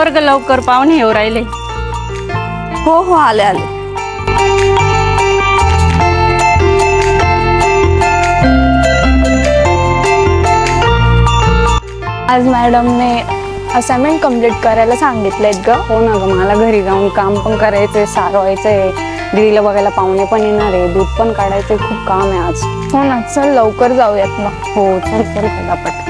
आवर्ग लवकर, पाहुणे येऊ राहिले. हो हो आले आले. आज मॅडमने असाइनमेंट कंप्लीट करायला सांगितलंय ग. हो ना ग, मला घरी जाऊन काम पण करायचंय, सारवायचंय, दीदीला बघायला पाहुणे पण येणार आहे, दूध पण काढायचंय, खूप काम आहे आज. हो ना, चल लवकर जाऊयात मग. हो चल चल पटापट.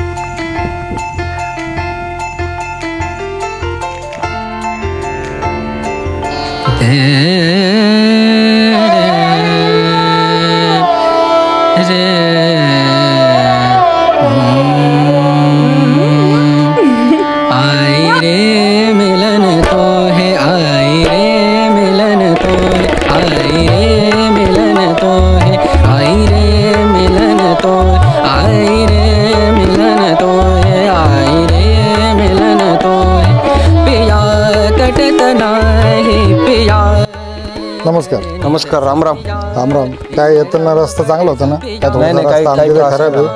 नमस्कार. नमस्कार. राम राम. राम राम. काय येताना रस्ता चांगला होता ना? नाही काही खराब आहे.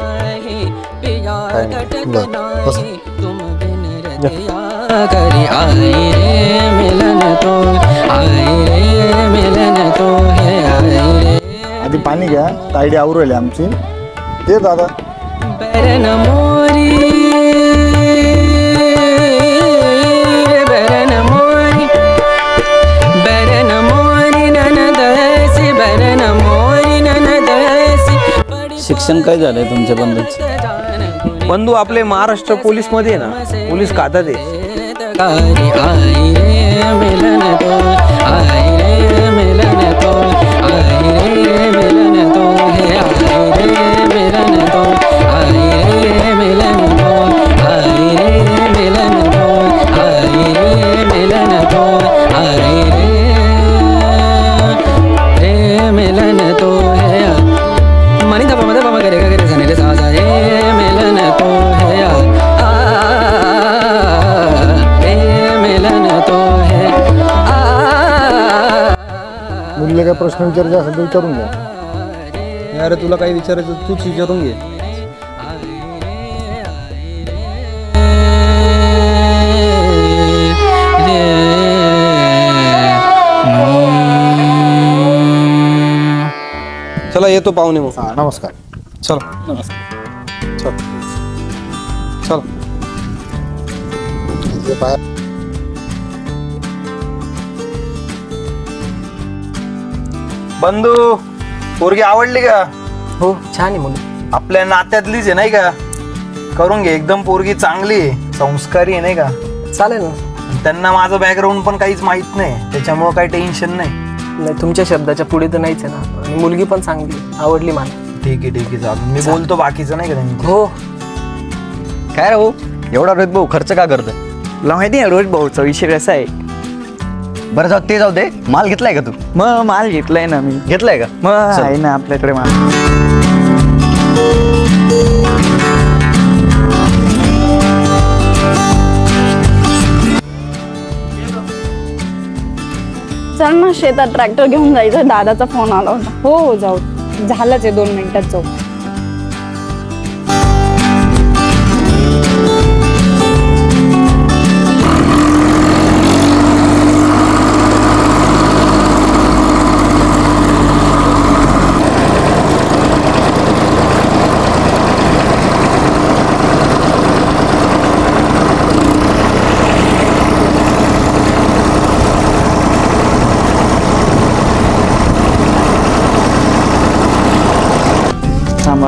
आधी पाणी घ्या, तायडी आवरली आमची. ये दादा. शिक्षण काय झालंय तुमच्या बंधूंचं? बंधू आपले महाराष्ट्र पोलीस मध्ये ना, पोलीस खात्यात आहे. मुलीला काय प्रश्न विचारायचे असेल तर विचारून घ्या. अरे तुला काही विचारायचं तूच विचारून घे. चला येतो पाहुणे मग. नमस्कार. चल चल चल. बंधू पोरगी आवडली का? हो छान आहे मुली. आपल्या नात्यातलीच आहे नाही का? करून घे. एकदम पोरगी चांगली आहे, संस्कारी आहे नाही का? चालेल ना. त्यांना माझं बॅकग्राऊंड पण काहीच माहित नाही, त्याच्यामुळे काही टेन्शन नाही. नाही तुमच्या शब्दाच्या पुढे तर नाहीच आहे ना. आणि मुलगी पण चांगली आवडली मला. ठीक आहे ठीक आहे चालेल. मी बोलतो बाकीचं नाही का त्यांनी. हो. काय रे भाऊ, एवढा रोहित भाऊ खर्च का करतोय? तुला माहिती आहे रोहित भाऊचा विषय कसा आहे? बरं जाऊ ते जाऊ दे. माल घेतलाय का तू? मग माल घेतलाय ना मी. घेतलाय का? मग आहे ना आपल्याकडे माल. चल ना, शेतात ट्रॅक्टर घेऊन जायचं. दादाचा फोन आला होता. हो हो जाऊ, झालंच आहे, 2 मिनिटात जाऊ. थांबा.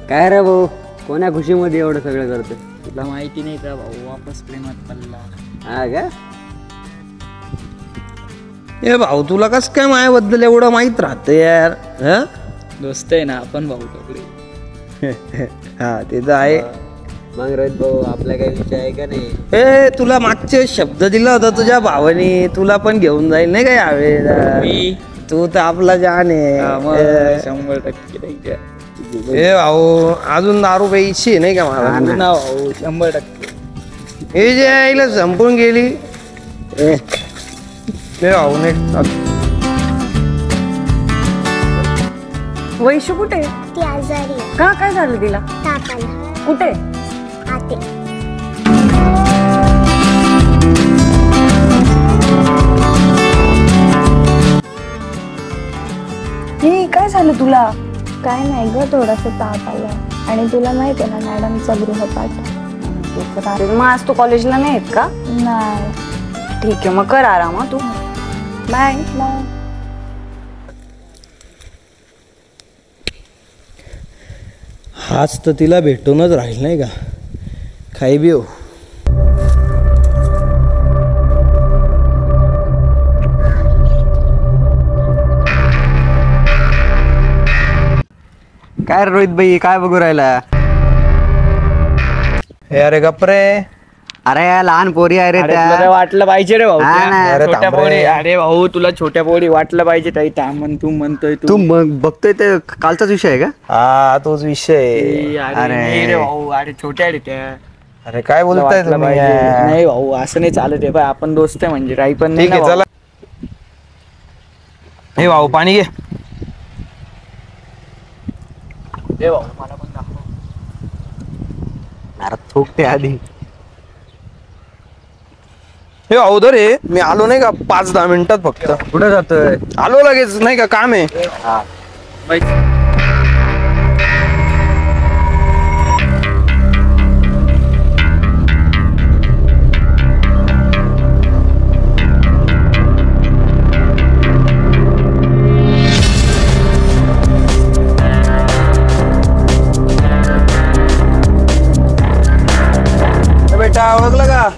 काय रे भाऊ, कोण्या खुशीमध्ये एवढं सगळं करतोय? तुला माहिती नाही का भाऊ, वापस प्रेमात पडला. हा का? ए भाऊ तुला कस काय माझ्याबद्दल एवढं माहित राहतं यार? दोस्त आहे ना आपण भाऊ टोकले. हा ते तर आहे. मग रोहित भाऊ आपला काही विषय आहे का नाही? ए तुला मागचे शब्द दिला होता तुझ्या भावाने, तुला पण घेऊन जाईल नाही का यावेळेला? तू तर आपला जान आहे. 100% नाही का? ए भाऊ अजून दारू प्यायची नाही का मला? भाऊ 100%. हे जे आईला संपून गेली. वैशू कुठे? ती आजारी आहे. का काय झालं तिला? ताप आला. कुठे? आते. ही काय झालं तुला? काय नाही ग, थोडासा ताप आला. आणि तुला माहिती आहे ना मॅडमचा गृहपाठ. मग आज तू कॉलेजला नाही येत का? नाही. ठीक आहे मग कर आराम तू. बाय. हाच तर तिला भेटूनच राहील नाही का? खाई बी हो. काय रे रोहित भाई, काय बघू राहिला? हे अरे गप्रे. अरे लहान पोरी आहे रे अरे त्या. तुला वाटलं पाहिजे रे भाऊ हा त्या. ना. अरे छोट्या थांब रे. पोरी. अरे भाऊ तुला छोट्या पोरी वाटलं पाहिजे ताई. तू म्हणतोय तू बघतोय ते कालचाच विषय आहे का? हा तोच विषय. अरे अरे. नाही रे भाऊ. अरे छोट्या रे त्या. अरे काय बोलताय वाटलं तुम्ही पाहिजे. यार? नाही भाऊ असं नाही चालत आहे. बाय आपण दोस्त आहे म्हणजे काही पण नाही ठीक आहे ना भाऊ. चला. हे भाऊ पाणी घे. दे भाऊ मला पण दाखव. अरे थोकते आधी. हे भाऊ दर रे, मी आलो नाही का 5-10 मिनिटात फक्त. कुठं जातोय? आलो लगेच नाही का, काम आहे. बाई. बेटा ओळखलं का?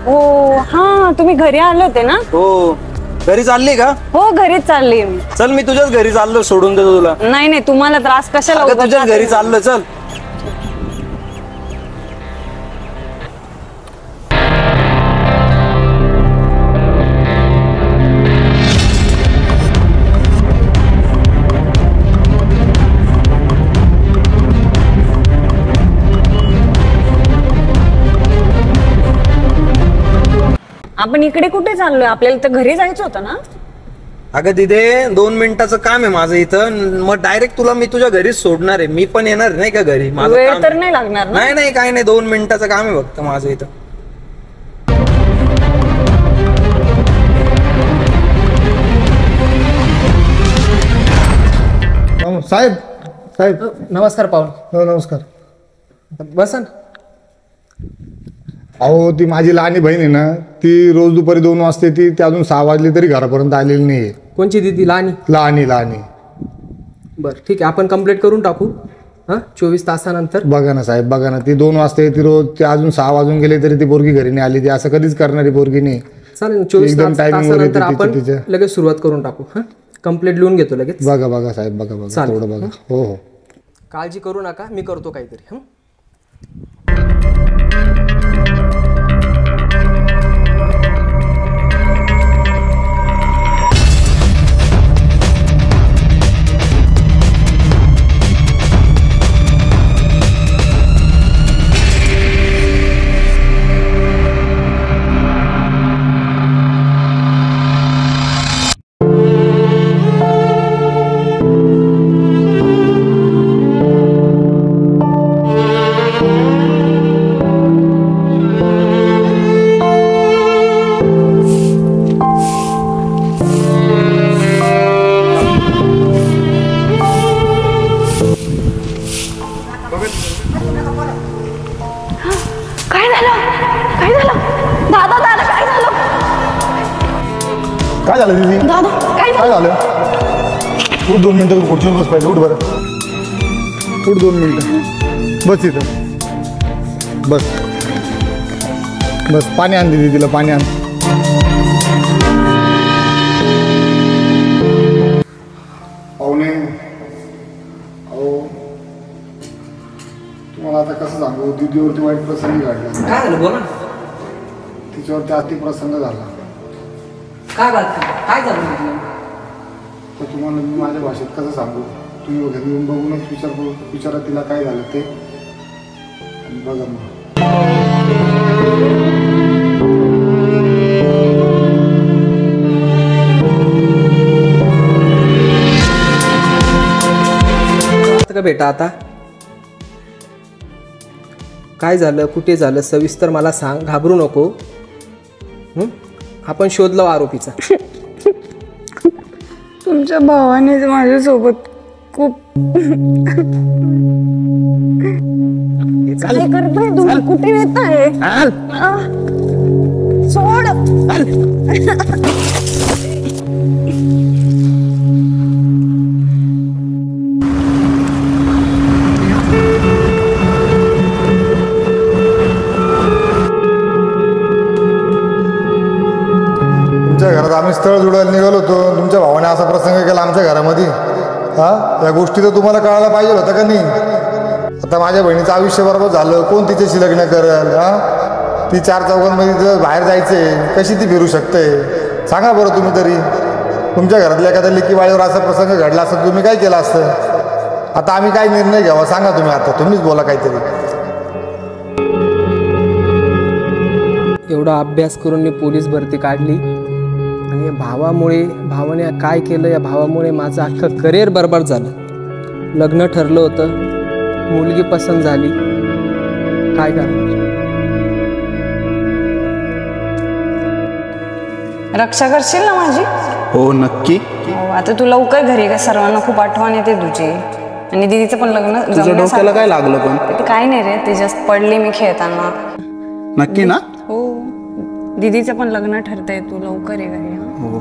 हो हा, तुम्ही घरी आले होते ना? हो. घरी चालली का? हो घरीच चालली मी. चल मी तुझ्याच घरी चाललो, सोडून देतो तुला. नाही नाही, तुम्हाला त्रास कशाला अगं उगाच तुझ्याच जाते? घरी चाललो, चल. आपण इकडे कुठे चाललोय? आपल्याला तर घरी जायचं होतं ना? अगं तिथे 2 मिनिटाचं काम आहे माझं इथं. मग डायरेक्ट तुला मी तुझ्या घरीच सोडणार आहे. मी पण येणार नाही का घरी? माझं वेळ काम तर आहे. नाही लागणार ना? नाही नाही काय नाही, 2 मिनिटाचं काम आहे फक्त माझं इथं. साहेब साहेब नमस्कार पाहुण. हो नमस्कार. बसा ना. अहो ती माझी लहानी बहीण आहे ना, ती रोज दुपारी 2 वाजता ती अजून 6 वाजली तरी घरापर्यंत आलेली नाही. कोणची दिदी? लहानी? लहानी. बरं ठीक आहे, आपण कंप्लीट करून टाकू. हां 24 तासानंतर. बघा ना साहेब, बघा ना, ती 2 वाजता येते रोज. ती अजून 6 वाजून गेले तरी ती पोरगी घरी नाही आली. ती असं कधीच करणारी पोरगी नाही. चालेल, 24 एकदम timing वर येते तासानंतर आपण तिच्या. लगेच सुरुवात करून टाकू. हां कंप्लीट लिहून घेतो लगेच. बघा साहेब, बघा चालेल. थोडं बघा. हो हो काळजी करू नका, मी करतो काहीतरी. हं काय झालं? दादा काय झालं? काय झालं दीदी? दादा काय झालं? उठ 2 मिनिटं, खुर्चीवर बस पाहिजे. उठ बरं, उठ 2 मिनिटं. बस इथं, बस. पाणी आण दीदी, तिला पाणी आण. पाहुणे, अहो तुम्हाला आता कसं सांगू, दीदीवरती वाईट प्रसंग घडला. काय झालं बोला. तिच्यावरती अतिप्रसंग झाला. काय झालं? तर तुम्हाला मी माझ्या भाषेत कसं सांगू? तुम्ही घरी येऊन बघूनच विचारा तिला काय झालं ते, आणि बघा मग. का बेटा आता काय झालं, कुठे झालं, सविस्तर मला सांग, घाबरू नको. आपण शोध लावू आरोपीचा. तुमच्या भावाने माझ्यासोबत खूप काय करतोय तुम्ही? कुठे येत आहे? सोड. तुमच्या घरात आम्ही स्थळ जुळायला निघालो होतो, तुमच्या भावाने असा प्रसंग केला आमच्या घरामध्ये. या गोष्टी तर तुम्हाला कळायला पाहिजे होतं का नाही? आता माझ्या बहिणीचं आयुष्य बरोबर झालं, कोण तिच्याशी लग्न करेल? ती 4 चौघांमध्ये जर बाहेर जायचे, कशी ती फिरू शकते? सांगा बरं तुम्ही तरी. तुमच्या घरातल्या एखाद्या लेकी बाळीवर असा प्रसंग घडला असता तुम्ही काय केलं असतं? आता आम्ही काय निर्णय घ्यावा सांगा तुम्ही. आता तुम्हीच बोला काहीतरी. एवढा अभ्यास करून मी पोलीस भरती काढली आणि भावाने काय केलं, या भावामुळे माझं अख्खं करिअर बरबाद झालं. लग्न ठरलं होतं, मुलगी पसंत झाली, काय करणार? रक्षा करशील ना माझी? हो नक्की. हो, आता तू लवकर घरी का? सर्वांना खूप आठवण येते तुझी. आणि दीदीचं पण लग्न तुझ्या डोक्याला काय लागलं पण? ते काय नाही रे, ते जस्ट पडली मी खेळताना. नक्की ना? हो, दीदीचं पण लग्न ठरतंय, तू लवकर ये घरी. हो.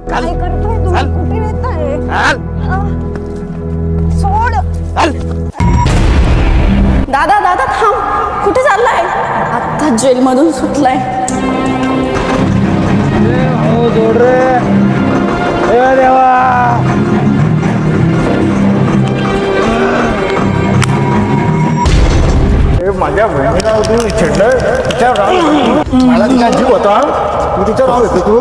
काय करतोय तू? कुठे येत आहे? सोड. दादा दादा थांब, कुठे चाललाय? आता जेल मधून सुटलाय. माझ्या बहिणीला तू छेडलं, तिच्यावर राव मला तिचा जीव होता, तू तिच्यावर राव येतो तू.